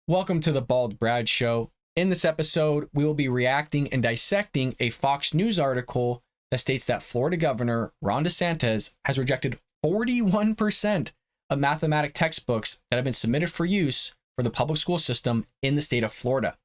Welcome to the Bald Brad Show. In this episode, we will be reacting and dissecting a Fox News article that states that Florida Governor Ron Desantis has rejected 41% of mathematics textbooks that have been submitted for use for the public school system in the state of Florida.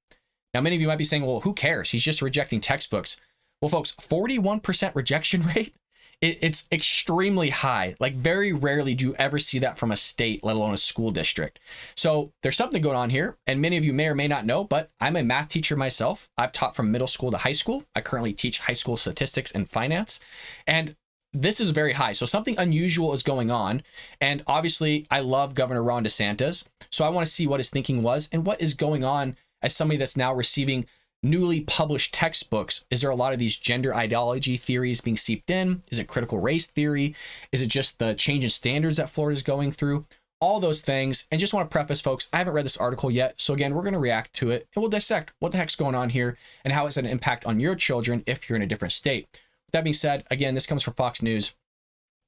Now, many of you might be saying, well, who cares? He's just rejecting textbooks. Well, folks, 41% rejection rate, it's extremely high. Like, very rarely do you ever see that from a state, let alone a school district. So there's something going on here, and many of you may or may not know, but I'm a math teacher myself. I've taught from middle school to high school. I currently teach high school statistics and finance, and this is very high. So something unusual is going on, and obviously I love Governor Ron DeSantis, so I want to see what his thinking was and what is going on as somebody that's now receiving newly published textbooks. Is there a lot of these gender ideology theories being seeped in? Is it critical race theory? Is it just the change in standards that Florida is going through? All those things. And just want to preface, folks, I haven't read this article yet. So again, we're going to react to it and we'll dissect what the heck's going on here and how it's had an impact on your children if you're in a different state. With that being said, again, this comes from Fox News.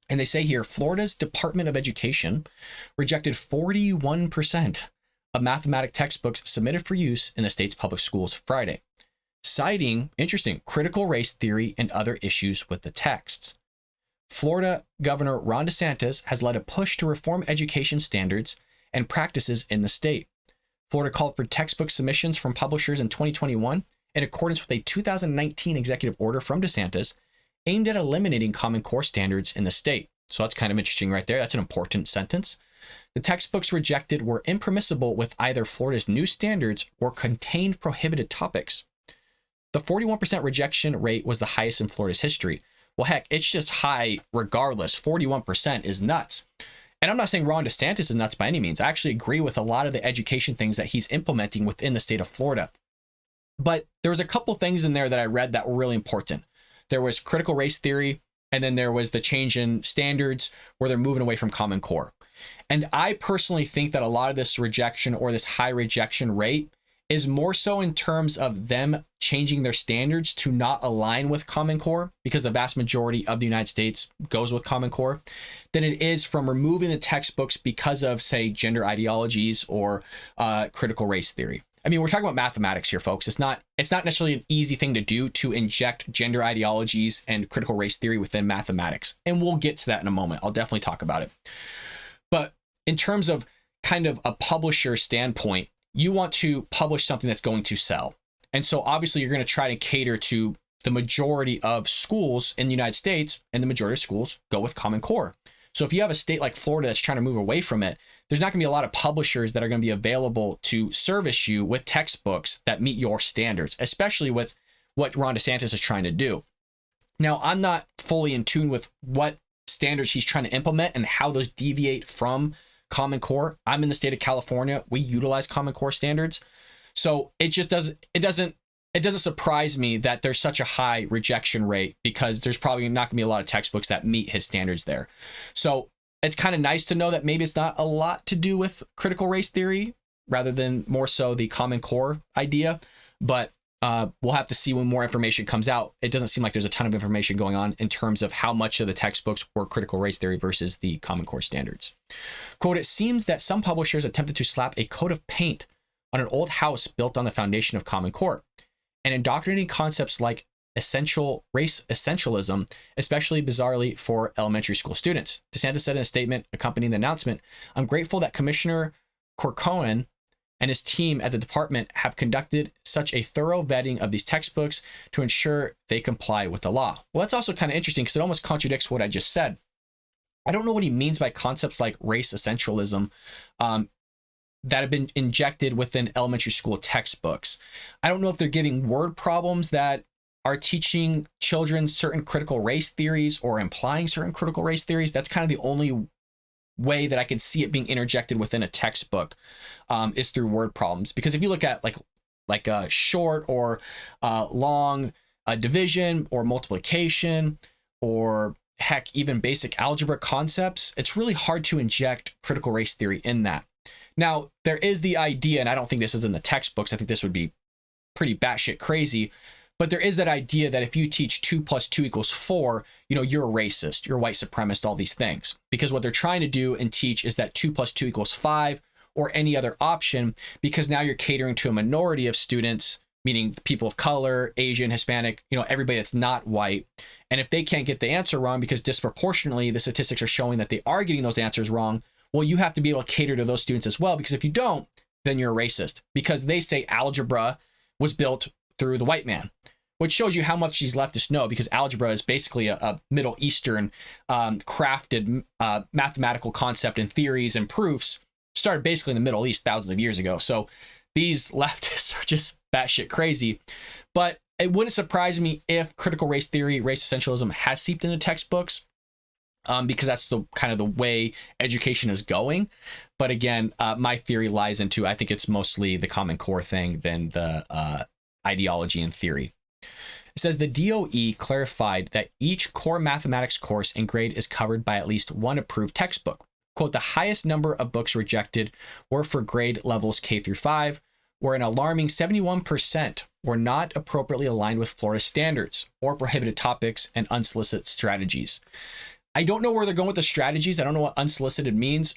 And they say here, Florida's Department of Education rejected 41% of mathematics textbooks submitted for use in the state's public schools Friday, citing, interesting, critical race theory and other issues with the texts. Florida Governor Ron DeSantis has led a push to reform education standards and practices in the state. Florida called for textbook submissions from publishers in 2021 in accordance with a 2019 executive order from DeSantis aimed at eliminating Common Core standards in the state. So that's kind of interesting right there. That's an important sentence. The textbooks rejected were impermissible with either Florida's new standards or contained prohibited topics. The 41% rejection rate was the highest in Florida's history. Well, heck, it's just high regardless. 41% is nuts. And I'm not saying Ron DeSantis is nuts by any means. I actually agree with a lot of the education things that he's implementing within the state of Florida. But there was a couple things in there that I read that were really important. There was critical race theory, and then there was the change in standards where they're moving away from Common Core. And I personally think that a lot of this rejection or this high rejection rate is more so in terms of them changing their standards to not align with Common Core, because the vast majority of the United States goes with Common Core, than it is from removing the textbooks because of, say, gender ideologies or critical race theory. I mean, we're talking about mathematics here, folks. It's not necessarily an easy thing to do to inject gender ideologies and critical race theory within mathematics. And we'll get to that in a moment. I'll definitely talk about it. But in terms of kind of a publisher standpoint, you want to publish something that's going to sell. And so obviously you're going to try to cater to the majority of schools in the United States, and the majority of schools go with Common Core. So if you have a state like Florida that's trying to move away from it, there's not going to be a lot of publishers that are going to be available to service you with textbooks that meet your standards, especially with what Ron DeSantis is trying to do. Now, I'm not fully in tune with what standards he's trying to implement and how those deviate from Common Core. I'm in the state of California. We utilize Common Core standards. So it doesn't surprise me that there's such a high rejection rate, because there's probably not gonna be a lot of textbooks that meet his standards there. So it's kind of nice to know that maybe it's not a lot to do with critical race theory rather than more so the Common Core idea. But we'll have to see when more information comes out. It doesn't seem like there's a ton of information going on in terms of how much of the textbooks were critical race theory versus the Common Core standards. Quote, it seems that some publishers attempted to slap a coat of paint on an old house built on the foundation of Common Core and indoctrinating concepts like essentialism, especially bizarrely for elementary school students. DeSantis said in a statement accompanying the announcement, "I'm grateful that Commissioner Corcoran and his team at the department have conducted such a thorough vetting of these textbooks to ensure they comply with the law." Well, that's also kind of interesting because it almost contradicts what I just said. I don't know what he means by concepts like race essentialism that have been injected within elementary school textbooks. I don't know if they're giving word problems that are teaching children certain critical race theories or implying certain critical race theories. That's kind of the only way that I could see it being interjected within a textbook is through word problems. Because if you look at like a short or long division or multiplication, or heck, even basic algebra concepts, it's really hard to inject critical race theory in that. Now, there is the idea, and I don't think this is in the textbooks, I think this would be pretty batshit crazy, but there is that idea that if you teach 2 + 2 = 4, you're a racist, you're a white supremacist, all these things. Because what they're trying to do and teach is that 2 + 2 = 5, or any other option, because now you're catering to a minority of students, meaning people of color, Asian, Hispanic, everybody that's not white. And if they can't get the answer wrong because disproportionately the statistics are showing that they are getting those answers wrong, well, you have to be able to cater to those students as well, because if you don't, then you're a racist, because they say algebra was built through the white man, which shows you how much these leftists know, because algebra is basically a Middle Eastern crafted mathematical concept and theories and proofs started basically in the Middle East thousands of years ago. So these leftists are just batshit crazy. But it wouldn't surprise me if critical race theory, race essentialism has seeped into textbooks, because that's the kind of the way education is going. But again, my theory lies into, I think it's mostly the Common Core thing than the ideology and theory. It says the DOE clarified that each core mathematics course and grade is covered by at least one approved textbook. Quote, the highest number of books rejected were for grade levels K through 5, where an alarming 71% were not appropriately aligned with Florida standards or prohibited topics and unsolicited strategies. I don't know where they're going with the strategies. I don't know what unsolicited means.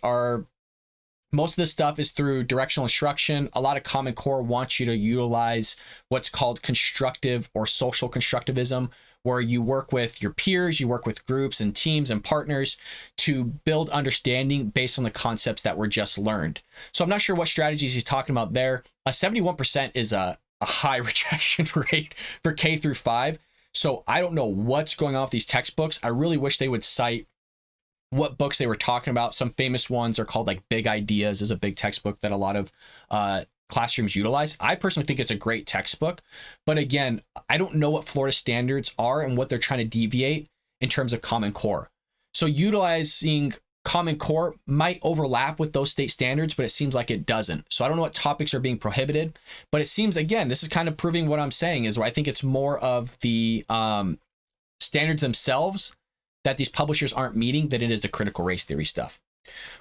Most of this stuff is through directional instruction. A lot of Common Core wants you to utilize what's called constructive or social constructivism, where you work with your peers, you work with groups and teams and partners to build understanding based on the concepts that were just learned. So I'm not sure what strategies he's talking about there. 71% is a high rejection rate for K through 5. So I don't know what's going on with these textbooks. I really wish they would cite what books they were talking about. Some famous ones are called like Big Ideas, is a big textbook that a lot of classrooms utilize. I personally think it's a great textbook, but again, I don't know what Florida standards are and what they're trying to deviate in terms of Common Core. So utilizing Common Core might overlap with those state standards, but it seems like it doesn't. So I don't know what topics are being prohibited, but it seems, again, this is kind of proving what I'm saying, is where I think it's more of the standards themselves that these publishers aren't meeting than it is the critical race theory stuff.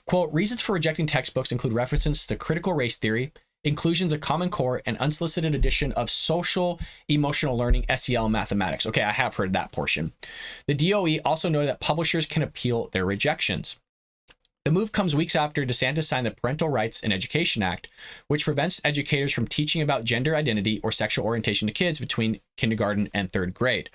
Quote, reasons for rejecting textbooks include references to critical race theory, inclusions of Common Core, and unsolicited addition of social emotional learning, SEL mathematics. Okay, I have heard that portion. The DOE also noted that publishers can appeal their rejections. The move comes weeks after DeSantis signed the Parental Rights and Education Act, which prevents educators from teaching about gender identity or sexual orientation to kids between kindergarten and third grade.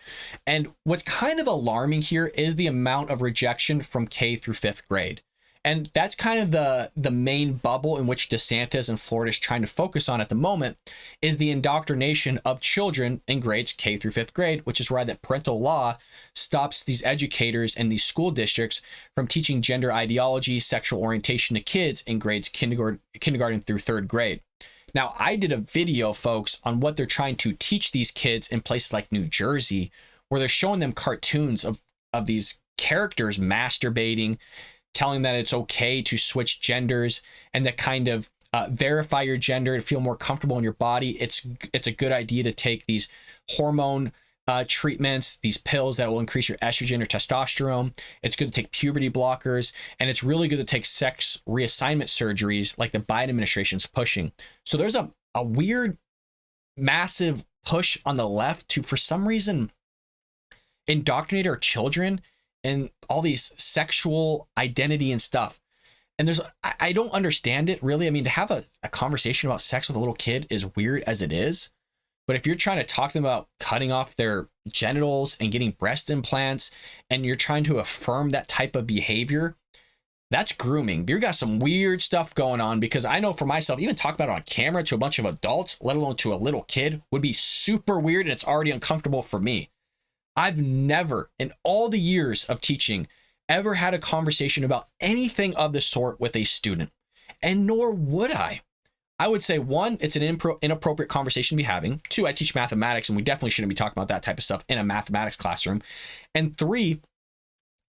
And what's kind of alarming here is the amount of rejection from K through fifth grade. And that's kind of the main bubble in which DeSantis and Florida is trying to focus on at the moment, is the indoctrination of children in grades K through fifth grade, which is why that parental law stops these educators and these school districts from teaching gender ideology, sexual orientation to kids in grades kindergarten through third grade. Now, I did a video, folks, on what they're trying to teach these kids in places like New Jersey, where they're showing them cartoons of these characters masturbating, telling that it's okay to switch genders and that kind of verify your gender and feel more comfortable in your body. It's a good idea to take these hormone treatments, these pills that will increase your estrogen or testosterone. It's good to take puberty blockers, and it's really good to take sex reassignment surgeries like the Biden administration's pushing. So there's a weird, massive push on the left to, for some reason, indoctrinate our children and all these sexual identity and stuff. And I don't understand it really. I mean, to have a conversation about sex with a little kid is weird as it is. But if you're trying to talk to them about cutting off their genitals and getting breast implants, and you're trying to affirm that type of behavior, that's grooming. You got some weird stuff going on, because I know for myself, even talking about it on camera to a bunch of adults, let alone to a little kid, would be super weird, and it's already uncomfortable for me. I've never, in all the years of teaching, ever had a conversation about anything of the sort with a student, and nor would I. I would say, one, it's an inappropriate conversation to be having. Two, I teach mathematics, and we definitely shouldn't be talking about that type of stuff in a mathematics classroom. And three,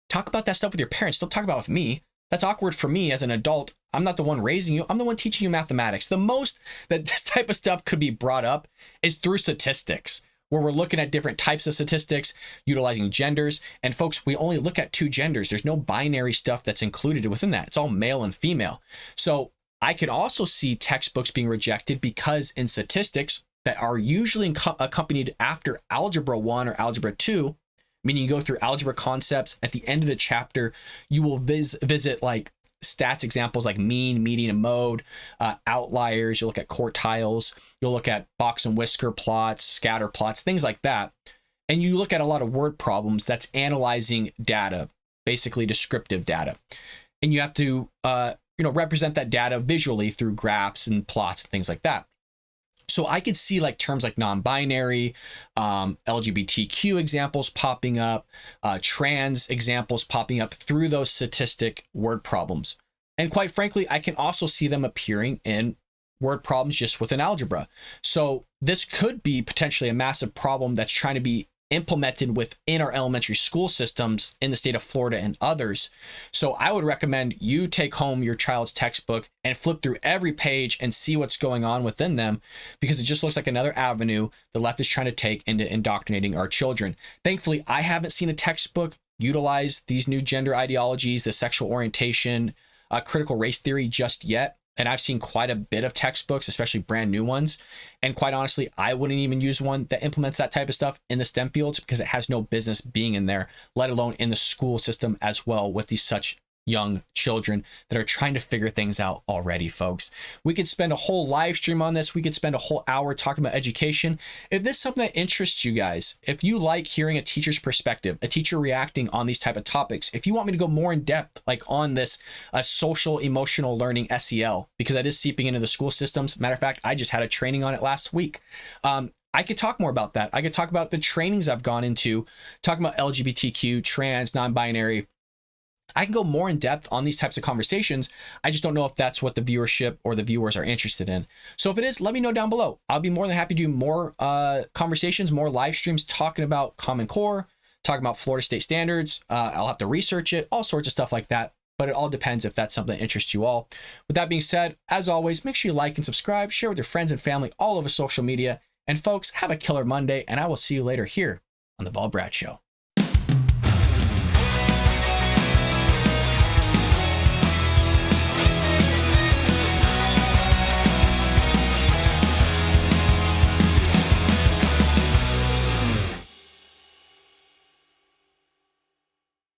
talk about that stuff with your parents. Don't talk about it with me. That's awkward for me as an adult. I'm not the one raising you. I'm the one teaching you mathematics. The most that this type of stuff could be brought up is through statistics, where we're looking at different types of statistics, utilizing genders. And folks, we only look at two genders. There's no binary stuff that's included within that. It's all male and female. So I could also see textbooks being rejected because in statistics that are usually accompanied after Algebra 1 or Algebra 2, meaning you go through algebra concepts, at the end of the chapter, you will visit like stats examples like mean, median, and mode, outliers. You'll look at quartiles. You'll look at box and whisker plots, scatter plots, things like that. And you look at a lot of word problems that's analyzing data, basically descriptive data. And you have to, represent that data visually through graphs and plots and things like that. So I could see like terms like non-binary, LGBTQ examples popping up, trans examples popping up through those statistic word problems. And quite frankly, I can also see them appearing in word problems just within algebra. So this could be potentially a massive problem that's trying to be implemented within our elementary school systems in the state of Florida and others. So I would recommend you take home your child's textbook and flip through every page and see what's going on within them, because it just looks like another avenue the left is trying to take into indoctrinating our children. Thankfully, I haven't seen a textbook utilize these new gender ideologies, the sexual orientation, critical race theory just yet. And I've seen quite a bit of textbooks, especially brand new ones. And quite honestly, I wouldn't even use one that implements that type of stuff in the STEM fields, because it has no business being in there, let alone in the school system as well, with these such young children that are trying to figure things out already, folks. We could spend a whole live stream on this. We could spend a whole hour talking about education. If this is something that interests you guys, if you like hearing a teacher's perspective, a teacher reacting on these type of topics, if you want me to go more in depth, like on this social emotional learning SEL, because that is seeping into the school systems. Matter of fact, I just had a training on it last week. I could talk more about that. I could talk about the trainings I've gone into, talking about LGBTQ, trans, non-binary. I can go more in depth on these types of conversations. I just don't know if that's what the viewership or the viewers are interested in. So if it is, let me know down below. I'll be more than happy to do more conversations, more live streams talking about Common Core, talking about Florida state standards. I'll have to research it, all sorts of stuff like that. But it all depends if that's something that interests you all. With that being said, as always, make sure you like and subscribe, share with your friends and family all over social media. And folks, have a killer Monday, and I will see you later here on The Bald Brad Show.